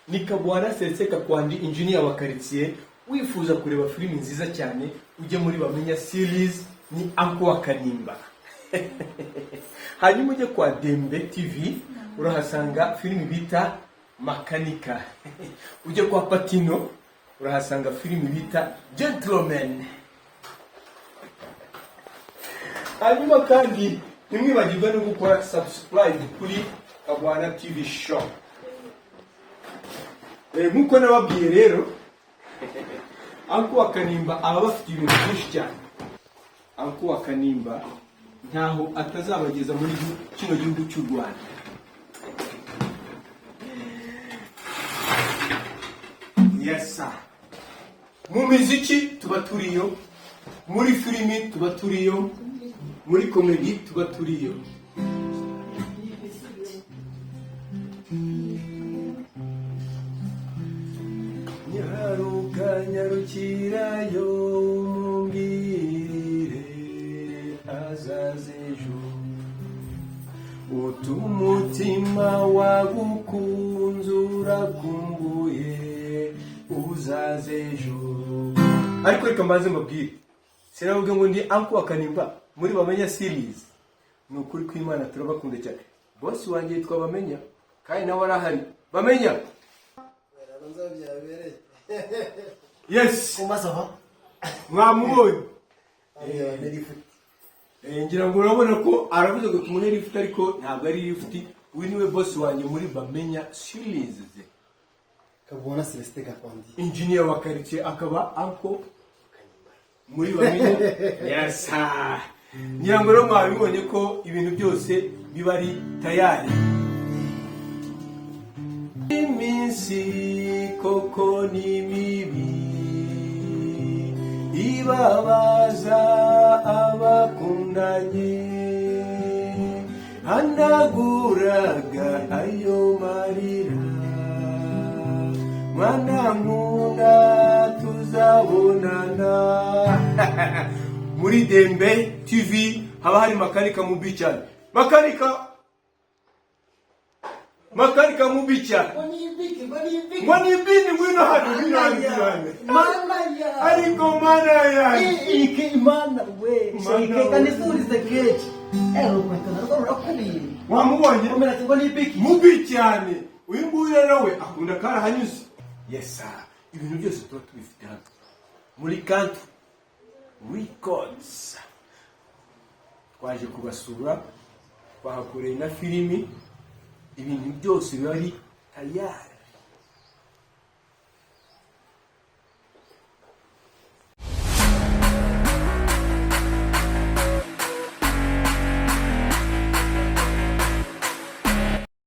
Ni Kabwana Seseka Kwandi, engineer wa quartier, wifuza kureba filimi nziza cyane ujye muri Bamenya series ni Uncle wa Kanimba. Hanyuma ujye kwa Dembe TV urahasanga filimi bita Makanika. Ujye kwa Patino urahasanga filimi bita Gentleman. Hanyuma kandi nimwibagirwe no gukora subscribe kuri Kabwana TV show. Nkuko nababwiye rero Uncle wa Kanimba aba bafite ibintu byinshi cyane. Uncle wa Kanimba ntaho atazabageza muri kino gihugu cy'u Rwanda. Yes sir. Mu muziki tuba turiyo, muri filimi tuba turiyo, muri comedy tuba turiyo. Nyarukirayo mumbwirire azazejo utumutima wagukunzura kumbuye uzazejo. Ariko reka mbanze mbabwire, sinavuga ngo ndi Uncle wa Kanimba muri Bamenya series. Ni ukuri kw'Imana turabakunda cyane. Boss wanjye yitwa Bamenya kandi nawe arahari. Bamenya yes. Kumasaba Mwamubonye ngira ngo urabona ko aravuze ngo tumune lift ariko ntabwo ari lift. Uyu niwe boss wanjye muri Bamenya series. Kabwana Seseka Kwandi, engineer wa quartier akaba Uncle muri Bamenya. Yes sir. Ngira ngo rero mwabibonye ko ibintu byose biba ari tayari. Iminsi koko ni mibi ibabaza abakundanye, handaguraga ayo marira, mwana nkunda tuzabonana. Muri Dembe TV haba hari Makanika mubi cyane. Makanika mubi cyane. Mwani ibini ngwino hano binanzirane. Ariko mana ya. Iki mana we. Shike kanisurize keje. Kwetana rakubiri. Wamubonye? Umera ngo ni ibiki. Mubi cyane. Uyu nguyu rero we akunda kara hanyuze. Yes sir. Ibintu byose tuba tubifite hano. Muri Country Records. Twaje kubasura, twahakoreye na filimi, ibintu byose bari tayari.